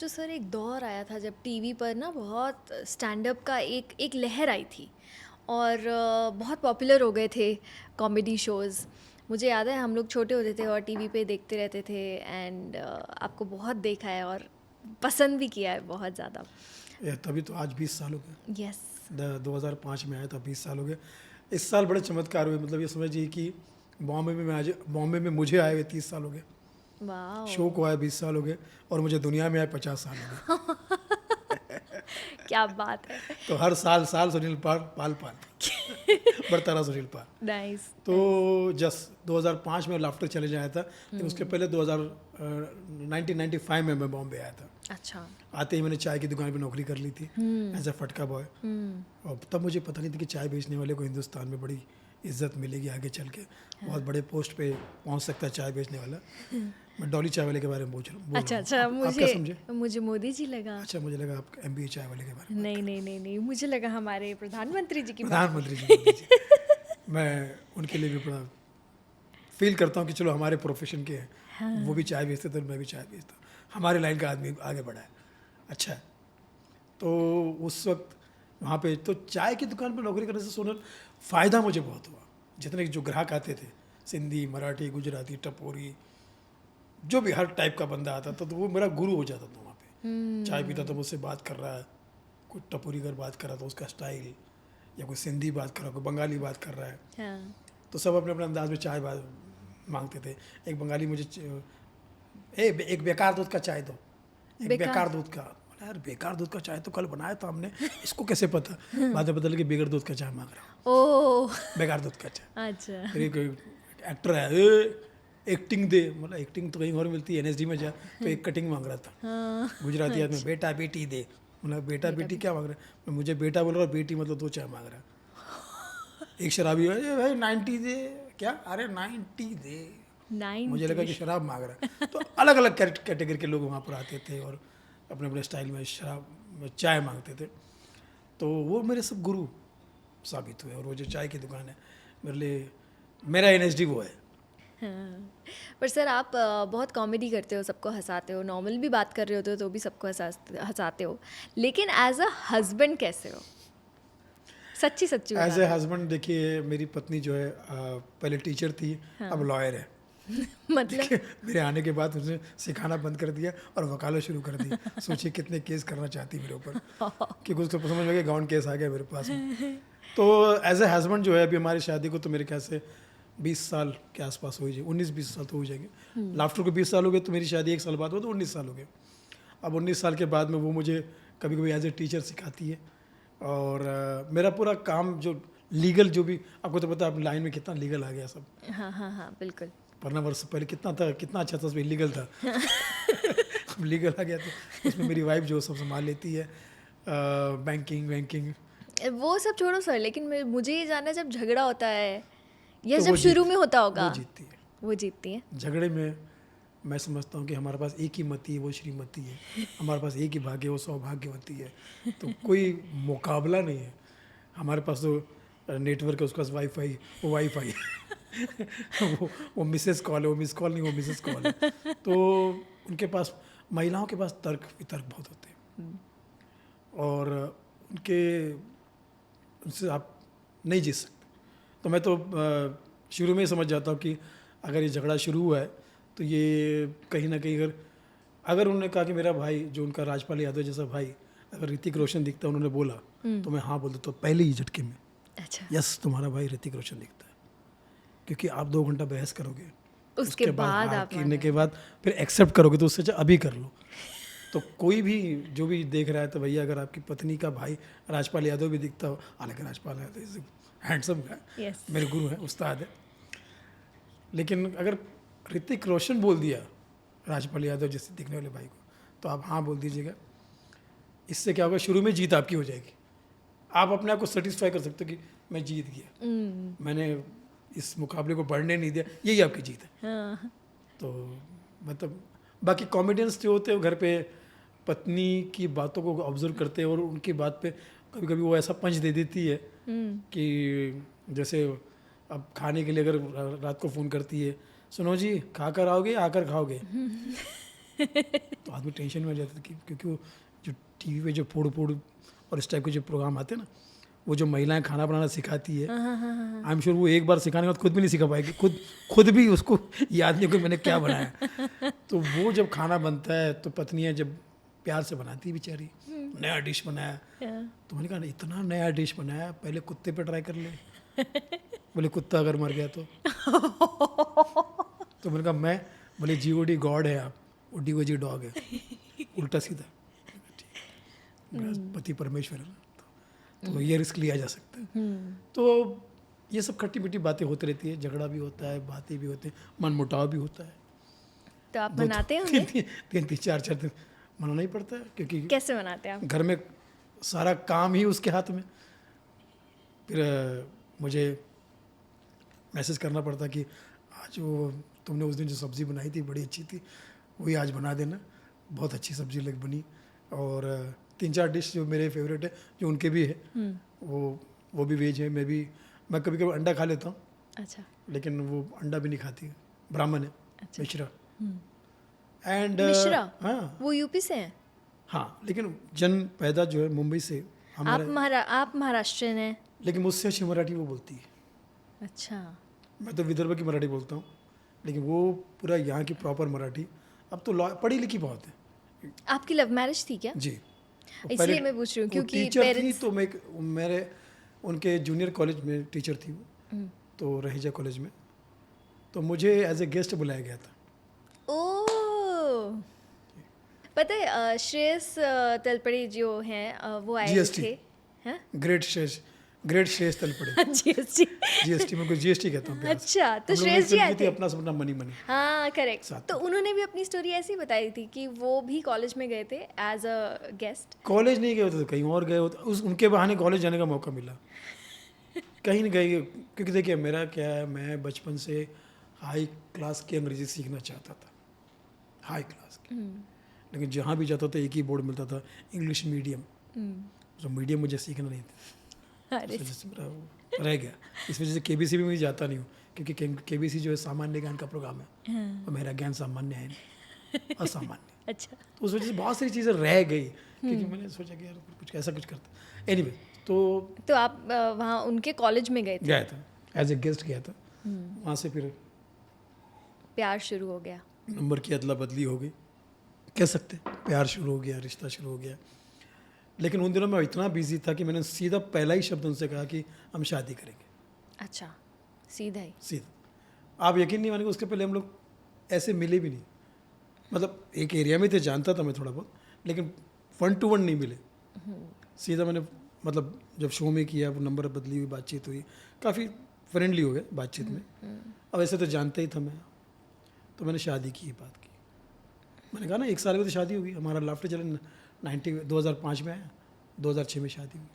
जो सर एक दौर आया था जब टीवी पर ना बहुत स्टैंड अप का एक एक लहर आई थी और बहुत पॉपुलर हो गए थे कॉमेडी शोज़। मुझे याद है हम लोग छोटे होते थे और टीवी पे देखते रहते थे एंड आपको बहुत देखा है और पसंद भी किया है बहुत ज़्यादा। तभी तो आज 20 साल हो गए। यस। 2005 में आया था, 20 साल हो गए। इस साल बड़े चमत्कार हुए, मतलब ये समझिए कि बॉम्बे में मुझे आए हुए 30 साल हो गए, शो वाह। को आए 20 साल हो गए, और मुझे दुनिया में आए 50 साल हो गए। क्या बात है। तो हर साल साल सुनील पाल पाल पाल बढ़ता रहा सुनील पाल। नाइस। तो 2005 में लाफ्टर चैलेंज आया था, लेकिन उसके पहले 1995 में मैं बॉम्बे आया था। अच्छा। आते ही मैंने चाय की दुकान पे नौकरी कर ली थी एज अ फटका बॉय। और तब मुझे पता नहीं था कि चाय बेचने वाले को हिंदुस्तान में बड़ी इज्जत मिलेगी आगे चल के, बहुत बड़े पोस्ट पे पहुंच सकता है चाय बेचने वाला। मैं डॉली चाय वाले के बारे में बोल रहा अच्छा हूँ। अच्छा। आप क्या समझे? मुझे मोदी जी लगा। अच्छा, मुझे लगा आप MBA चाय वाले के बारे में। नहीं नहीं नहीं नहीं, मुझे लगा हमारे प्रधानमंत्री जी की बात। प्रधानमंत्री जी मोदी जी। मैं उनके लिए भी बड़ा फील करता हूँ कि चलो हमारे प्रोफेशन के हैं, वो भी चाय बेचते थे और मैं भी चाय बेचता हूँ, हमारे लाइन का आदमी आगे बढ़ा है। अच्छा है। तो उस वक्त वहाँ पे तो चाय की दुकान पर नौकरी करने से सोनल फ़ायदा मुझे बहुत हुआ। जितने जो ग्राहक आते थे, सिंधी, मराठी, गुजराती, टपोरी, जो भी हर टाइप का बंदा आता था, तो वो मेरा गुरु हो जाता था। वहाँ पे चाय पीता तो मुझसे बात कर रहा है, कोई टपोरी अगर बात कर रहा था उसका स्टाइल, या कोई सिंधी बात कर रहा है, कोई बंगाली बात कर रहा है, हाँ। तो सब अपने अपने अंदाज में चाय मांगते थे। एक बंगाली मुझे एक बेकार दूध का चाय दो, एक बेकार दूध का। बोला यार बेकार दूध का चाय तो कल बनाया था हमने, इसको कैसे पता? बाद में बदल के बेगर दूध का चाय मांग रहा हूँ, ओह। बेकार दूध का चाय। अच्छा। फिर एक एक्टर है, एक्टिंग दे, मतलब एक्टिंग तो कहीं और मिलती है, NSD में जा, तो एक कटिंग मांग रहा था। हाँ। गुजराती आदमी, बेटा बेटी दे, मतलब बेटा बेटी क्या मांग रहा है? मुझे बेटा बोल रहा है, बेटी मतलब 2 चाय मांग रहा है। एक शराबी है, भाई 90 दे, क्या? अरे 90 दे। मुझे लगा कि शराब मांग रहा है। तो अलग अलग कैटेगरी के लोग वहाँ पर आते थे और अपने अपने स्टाइल में शराब चाय मांगते थे। तो वो मेरे सब गुरु साबित हुए, और वो जो चाय की दुकान है मेरे लिए, मेरा NSD वो है। हाँ। पर सर आप बहुत कॉमेडी करते हो, सबको हंसाते हो, नॉर्मल भी बात कर रहे होते हो तो भी सबको हंसाते हो, लेकिन एज अ हस्बैंड कैसे हो? सच्ची सच्ची बता एज ए दो। हस्बैंड देखिए, मेरी पत्नी जो है पहले टीचर थी, अब हाँ। लॉयर है। मतलब। देखिए मेरे आने के बाद उसने सिखाना बंद कर दिया और वकालत शुरू कर दी। सोचिए कितने केस करना चाहती मेरे ऊपर, कि उसको समझ में गया गाउन केस आ गया मेरे पास में। तो एज ए हस्बैंड जो है, अभी हमारी शादी को तो मेरे ख्याल से 20 साल के आसपास हो ही जाए, 19-20 साल तो हो जाएंगे। लाफ्टर को 20 साल हो गए, तो मेरी शादी 1 साल बाद हुआ तो 19 साल हो गए। अब 19 साल के बाद में वो मुझे कभी कभी एज ए टीचर सिखाती है, और मेरा पूरा काम जो लीगल, जो भी आपको तो पता है, अब लाइन में कितना लीगल आ गया सब। हाँ हाँ हाँ बिल्कुल। 15 वर्ष पहले कितना था, कितना अच्छा था, उसमें इलीगल था। अब लीगल आ गया, तो उसमें मेरी वाइफ जो सब संभाल लेती है, बैंकिंग वैंकिंग। वो सब छोड़ो सर, लेकिन मुझे ये जानना है, जब झगड़ा होता है या तो जब शुरू में होता वो होगा, जीतती है। वो जीतती है। झगड़े में मैं समझता हूँ कि हमारे पास एक ही मती है, वो श्रीमती है। हमारे पास एक ही भाग्य है, वो सौभाग्यवती है। तो कोई मुकाबला नहीं है। हमारे पास तो नेटवर्क है, उसके पास वाईफाई, वो वाईफाई वो मिसेस कॉल है, वो मिस कॉल नहीं, वो मिसेस कॉल है। तो उनके पास, महिलाओं के पास तर्क वितर्क बहुत होते हैं, और उनके उनसे आप नहीं जीत सकते। तो मैं तो शुरू में ही समझ जाता हूँ कि अगर ये झगड़ा शुरू हुआ है तो ये कहीं ना कहीं, अगर उन्होंने कहा कि मेरा भाई, जो उनका राजपाल यादव जैसा भाई, अगर ऋतिक रोशन दिखता है, उन्होंने बोला, तो मैं हाँ बोल देता हूँ पहले ही झटके में, अच्छा। यस तुम्हारा भाई ऋतिक रोशन दिखता है। क्योंकि आप 2 घंटा बहस करोगे, उसके बाद हाँ आप करने के बाद फिर एक्सेप्ट करोगे, तो उससे अच्छा अभी कर लो। तो कोई भी जो भी देख रहा है, तो भैया अगर आपकी पत्नी का भाई राजपाल यादव भी दिखता हो, हालांकि राजपाल यादव इज हैंडसम है, यस। मेरे गुरु हैं, उस्ताद है, लेकिन अगर ऋतिक रोशन बोल दिया राजपाल यादव जैसे दिखने वाले भाई को, तो आप हाँ बोल दीजिएगा। इससे क्या होगा, शुरू में जीत आपकी हो जाएगी। आप अपने आप को सेटिस्फाई कर सकते हो कि मैं जीत गया, मैंने इस मुकाबले को बढ़ने नहीं दिया, यही आपकी जीत है। हाँ। तो मतलब बाकी कॉमेडियंस जो होते हैं, घर पे पत्नी की बातों को ऑब्जर्व करते हैं, और उनकी बात पे कभी कभी वो ऐसा पंच दे देती है कि जैसे अब खाने के लिए अगर रात को फ़ोन करती है, सुनो जी खा कर आओगे, आकर खाओगे, तो आदमी टेंशन में आ जाता था कि क्योंकि वो जो टीवी पे जो फोड़ फोड़ और इस टाइप के जो प्रोग्राम आते हैं ना, वो जो महिलाएं खाना बनाना सिखाती है, आई एम श्योर वो एक बार सिखाने के बाद खुद भी नहीं सिखा पाएगी, खुद भी उसको याद नहीं कि मैंने क्या बनाया। तो वो जब खाना बनता है तो पत्नियां जब प्यार से बनाती है बेचारी, नया डिश बनाया, तो मैंने कहा इतना नया डिश बनाया, पहले कुत्ते पे ट्राई कर ले। बोले कुत्ता अगर मर गया तो मैंने कहा मैं, बोले GOD गॉड है आप, वो DOG डॉग है, उल्टा सीधा। पति परमेश्वर है ना, तो ये रिस्क लिया जा सकता है। तो ये सब खट्टी मीठी बातें होती रहती है, झगड़ा भी होता है, बातें भी होती हैं, मन मुटाव भी होता है। तो आप मनाते होंगे? तीन चार दिन मनाना ही पड़ता है, क्योंकि कैसे मनाते हैं आप? घर में सारा काम ही उसके हाथ में। फिर मुझे मैसेज करना पड़ता कि आज वो तुमने उस दिन जो सब्ज़ी बनाई थी बड़ी अच्छी थी, वही आज बना देना, बहुत अच्छी सब्ज़ी लग बनी। और 3-4 डिश जो मेरे फेवरेट है, जो उनके भी है, वो भी वेज है। मैं कभी कभी अंडा खा लेता हूँ। अच्छा। लेकिन वो अंडा भी नहीं खाती, ब्राह्मण है। अच्छा। मिश्रा। एंड मिश्रा? हाँ, वो यूपी से हैं? हाँ, लेकिन जन्म पैदा जो है मुंबई से। आप महाराष्ट्रियन हैं? लेकिन मुझसे अच्छी मराठी वो बोलती है। अच्छा। मैं तो विदर्भ की मराठी बोलता हूँ, लेकिन वो पूरा यहाँ की प्रॉपर मराठी। अब तो पढ़ी लिखी बहुत है। आपकी लव मैरिज थी क्या? जी। इसलिए मैं पूछ रही हूँ क्योंकि टीचर थी, तो मेरे उनके जूनियर कॉलेज में टीचर थी वो, तो रहीजा कॉलेज में, तो मुझे एज ए गेस्ट बुलाया गया था। ओह, पता है श्रेयस तलपड़े जो हैं वो आए GST थे। हैं? ग्रेट श्रेयस तलपड़े। GST में कुछ GST कहता हूँ। अच्छा, तो श्रेयस जी आए थे। अपना सपना मनी। हाँ, करेक्ट। तो उन्होंने भी अपनी स्टोरी ऐसी ही बताई थी कि वो भी कॉलेज में गए थे एज अ गेस्ट। कॉलेज नहीं गए होते तो कहीं और गए होते, उनके बहाने कॉलेज जाने का मौका मिला। कहीं नहीं गए, क्योंकि देखिए मेरा क्या है, मैं बचपन से हाई क्लास की अंग्रेजी सीखना चाहता था, हाई क्लास की। लेकिन जहाँ भी जाता था एक ही बोर्ड मिलता था, इंग्लिश मीडियम। तो मीडियम मुझे सीखना नहीं था, इस वजह से मेरा वो रह गया। इस वजह से KBC भी मैं जाता नहीं हूँ, क्योंकि KBC जो है सामान्य ज्ञान का प्रोग्राम है, और मेरा ज्ञान सामान्य है नहीं, असामान्य। अच्छा। तो उस वजह से बहुत सारी चीज़ें रह गई, क्योंकि मैंने सोचा कि यार कुछ ऐसा कुछ करता। एनीवे, तो आप वहाँ उनके कॉलेज में गए थे? गया था, एज ए गेस्ट गया था। वहाँ से फिर प्यार शुरू हो गया। नंबर की अदला बदली हो गई, कह सकते, प्यार शुरू हो गया, रिश्ता शुरू हो गया। लेकिन उन दिनों मैं इतना बिजी था कि मैंने सीधा पहला ही शब्द उनसे कहा कि हम शादी करेंगे। अच्छा, सीधा ही? सीधा। आप यकीन नहीं मानेंगे, उसके पहले हम लोग ऐसे मिले भी नहीं। मतलब एक एरिया में थे, जानता था मैं थोड़ा बहुत, लेकिन 1 to 1 नहीं मिले। सीधा मैंने, मतलब जब शो में किया, वो नंबर बदली हुई, बातचीत हुई, काफ़ी फ्रेंडली हो गए बातचीत में। अब ऐसे तो जानता ही था मैं, तो मैंने शादी की बात की। मैंने कहा ना 1 साल में तो शादी होगी। हमारा लाफ्टर चैलेंज 2005 में आया, 2006 में शादी हुई।